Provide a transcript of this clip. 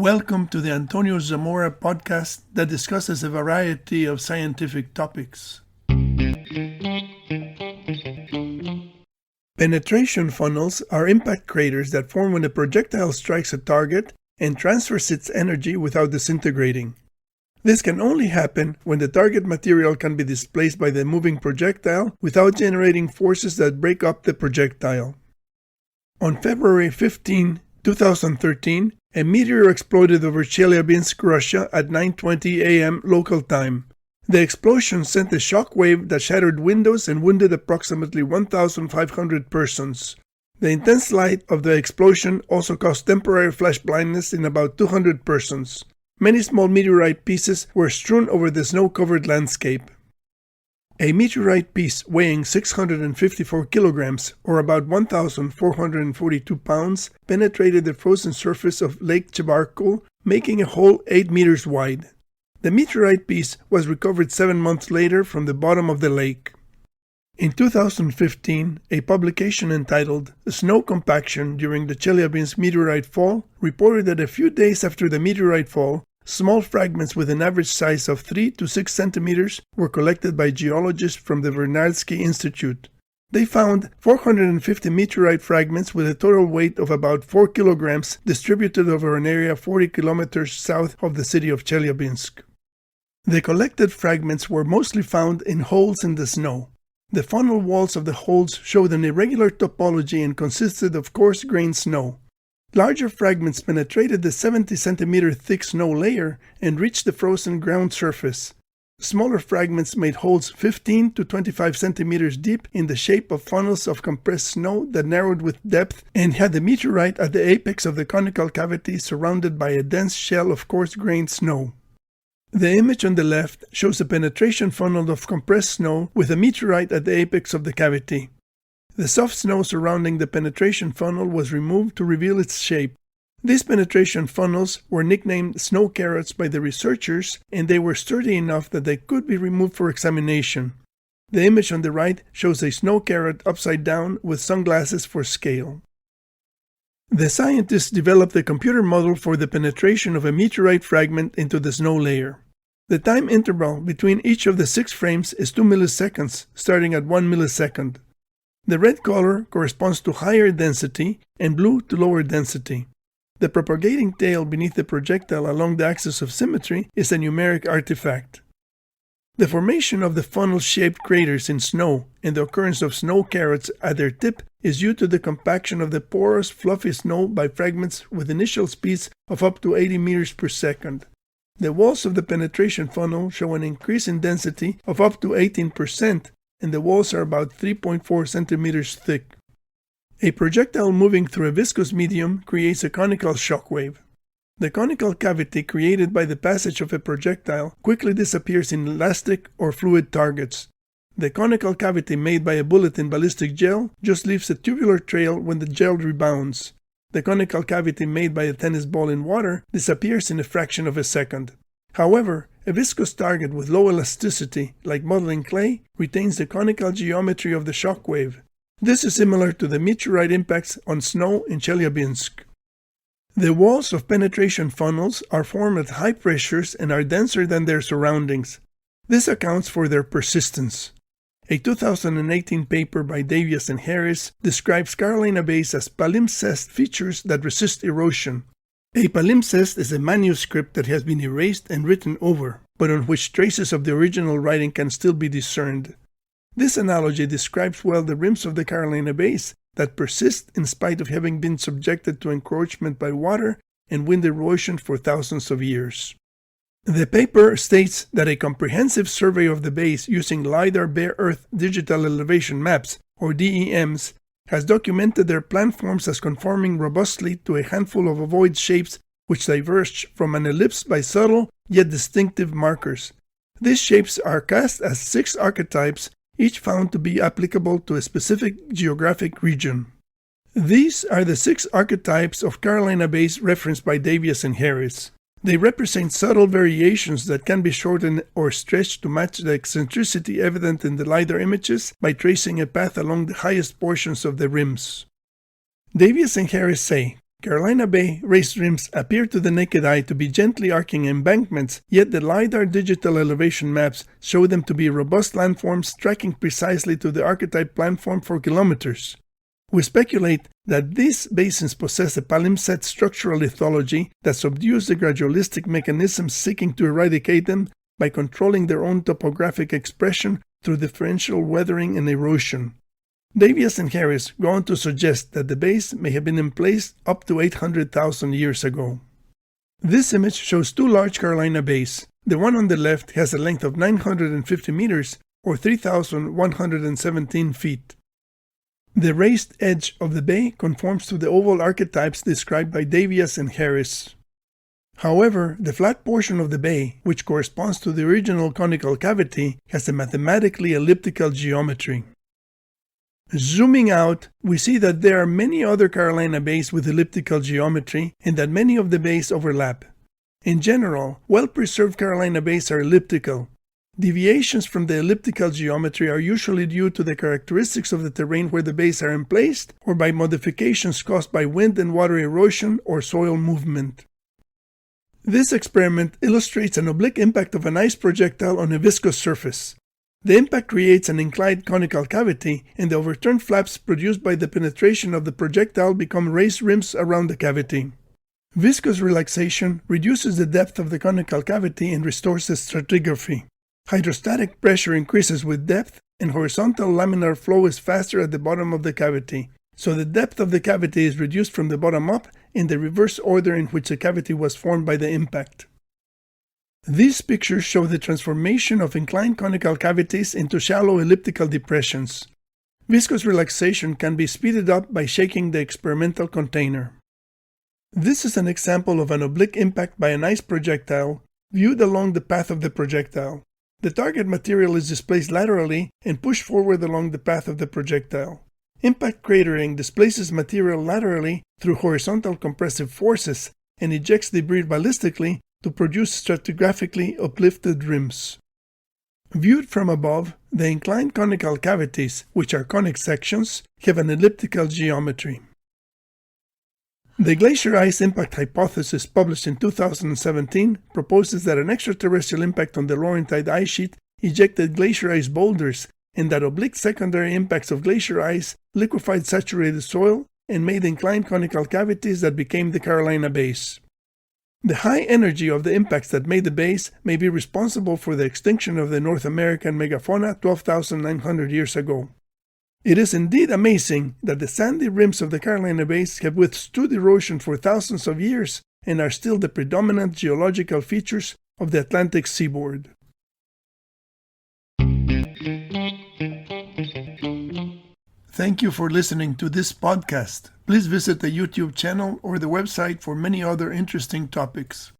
Welcome to the Antonio Zamora podcast that discusses a variety of scientific topics. Penetration funnels are impact craters that form when a projectile strikes a target and transfers its energy without disintegrating. This can only happen when the target material can be displaced by the moving projectile without generating forces that break up the projectile. On February 15, 2013, a meteor exploded over Chelyabinsk, Russia at 9:20 a.m. local time. The explosion sent a shock wave that shattered windows and wounded approximately 1,500 persons. The intense light of the explosion also caused temporary flash blindness in about 200 persons. Many small meteorite pieces were strewn over the snow-covered landscape. A meteorite piece weighing 654 kilograms, or about 1,442 pounds, penetrated the frozen surface of Lake Chebarkul, making a hole 8 meters wide. The meteorite piece was recovered 7 months later from the bottom of the lake. In 2015, a publication entitled Snow Compaction During the Chelyabinsk Meteorite Fall reported that a few days after the meteorite fall, small fragments with an average size of 3 to 6 centimeters were collected by geologists from the Vernadsky Institute. They found 450 meteorite fragments with a total weight of about 4 kilograms distributed over an area 40 kilometers south of the city of Chelyabinsk. The collected fragments were mostly found in holes in the snow. The funnel walls of the holes showed an irregular topology and consisted of coarse-grained snow. Larger fragments penetrated the 70-centimeter thick snow layer and reached the frozen ground surface. Smaller fragments made holes 15 to 25 centimeters deep in the shape of funnels of compressed snow that narrowed with depth and had the meteorite at the apex of the conical cavity surrounded by a dense shell of coarse-grained snow. The image on the left shows a penetration funnel of compressed snow with a meteorite at the apex of the cavity. The soft snow surrounding the penetration funnel was removed to reveal its shape. These penetration funnels were nicknamed snow carrots by the researchers, and they were sturdy enough that they could be removed for examination. The image on the right shows a snow carrot upside down with sunglasses for scale. The scientists developed a computer model for the penetration of a meteorite fragment into the snow layer. The time interval between each of the 6 frames is 2 milliseconds, starting at 1 millisecond. The red color corresponds to higher density and blue to lower density. The propagating tail beneath the projectile along the axis of symmetry is a numeric artifact. The formation of the funnel-shaped craters in snow and the occurrence of snow carrots at their tip is due to the compaction of the porous, fluffy snow by fragments with initial speeds of up to 80 meters per second. The walls of the penetration funnel show an increase in density of up to 18%, and the walls are about 3.4 centimeters thick. A projectile moving through a viscous medium creates a conical shock wave. The conical cavity created by the passage of a projectile quickly disappears in elastic or fluid targets. The conical cavity made by a bullet in ballistic gel just leaves a tubular trail when the gel rebounds. The conical cavity made by a tennis ball in water disappears in a fraction of a second. However, a viscous target with low elasticity, like modeling clay, retains the conical geometry of the shock wave. This is similar to the meteorite impacts on snow in Chelyabinsk. The walls of penetration funnels are formed at high pressures and are denser than their surroundings. This accounts for their persistence. A 2018 paper by Davies and Harris describes Carolina bays as palimpsest features that resist erosion. A palimpsest is a manuscript that has been erased and written over, but on which traces of the original writing can still be discerned. This analogy describes well the rims of the Carolina bays that persist in spite of having been subjected to encroachment by water and wind erosion for thousands of years. The paper states that a comprehensive survey of the bays using LiDAR bare earth digital elevation maps, or DEMs, has documented their planforms as conforming robustly to a handful of ovoid shapes which diverge from an ellipse by subtle yet distinctive markers. These shapes are cast as 6 archetypes, each found to be applicable to a specific geographic region. These are the 6 archetypes of Carolina bays referenced by Davies and Harris. They represent subtle variations that can be shortened or stretched to match the eccentricity evident in the LiDAR images by tracing a path along the highest portions of the rims. Davies and Harris say, Carolina Bay raised rims appear to the naked eye to be gently arcing embankments, yet the LiDAR digital elevation maps show them to be robust landforms tracking precisely to the archetype landform for kilometers. We speculate that these basins possess a palimpsest structural lithology that subdues the gradualistic mechanisms seeking to eradicate them by controlling their own topographic expression through differential weathering and erosion. Davies and Harris go on to suggest that the bays may have been in place up to 800,000 years ago. This image shows two large Carolina bays. The one on the left has a length of 950 meters or 3,117 feet. The raised edge of the bay conforms to the oval archetypes described by Davies and Harris. However, the flat portion of the bay, which corresponds to the original conical cavity, has a mathematically elliptical geometry. Zooming out, we see that there are many other Carolina bays with elliptical geometry and that many of the bays overlap. In general, well-preserved Carolina bays are elliptical. Deviations from the elliptical geometry are usually due to the characteristics of the terrain where the bays are emplaced or by modifications caused by wind and water erosion or soil movement. This experiment illustrates an oblique impact of an ice projectile on a viscous surface. The impact creates an inclined conical cavity, and the overturned flaps produced by the penetration of the projectile become raised rims around the cavity. Viscous relaxation reduces the depth of the conical cavity and restores the stratigraphy. Hydrostatic pressure increases with depth, and horizontal laminar flow is faster at the bottom of the cavity, so the depth of the cavity is reduced from the bottom up in the reverse order in which the cavity was formed by the impact. These pictures show the transformation of inclined conical cavities into shallow elliptical depressions. Viscous relaxation can be speeded up by shaking the experimental container. This is an example of an oblique impact by an ice projectile viewed along the path of the projectile. The target material is displaced laterally and pushed forward along the path of the projectile. Impact cratering displaces material laterally through horizontal compressive forces and ejects debris ballistically to produce stratigraphically uplifted rims. Viewed from above, the inclined conical cavities, which are conic sections, have an elliptical geometry. The glacier ice impact hypothesis, published in 2017, proposes that an extraterrestrial impact on the Laurentide ice sheet ejected glacier ice boulders, and that oblique secondary impacts of glacier ice liquefied saturated soil and made inclined conical cavities that became the Carolina bays. The high energy of the impacts that made the bays may be responsible for the extinction of the North American megafauna 12,900 years ago. It is indeed amazing that the sandy rims of the Carolina bays have withstood erosion for thousands of years and are still the predominant geological features of the Atlantic seaboard. Thank you for listening to this podcast. Please visit the YouTube channel or the website for many other interesting topics.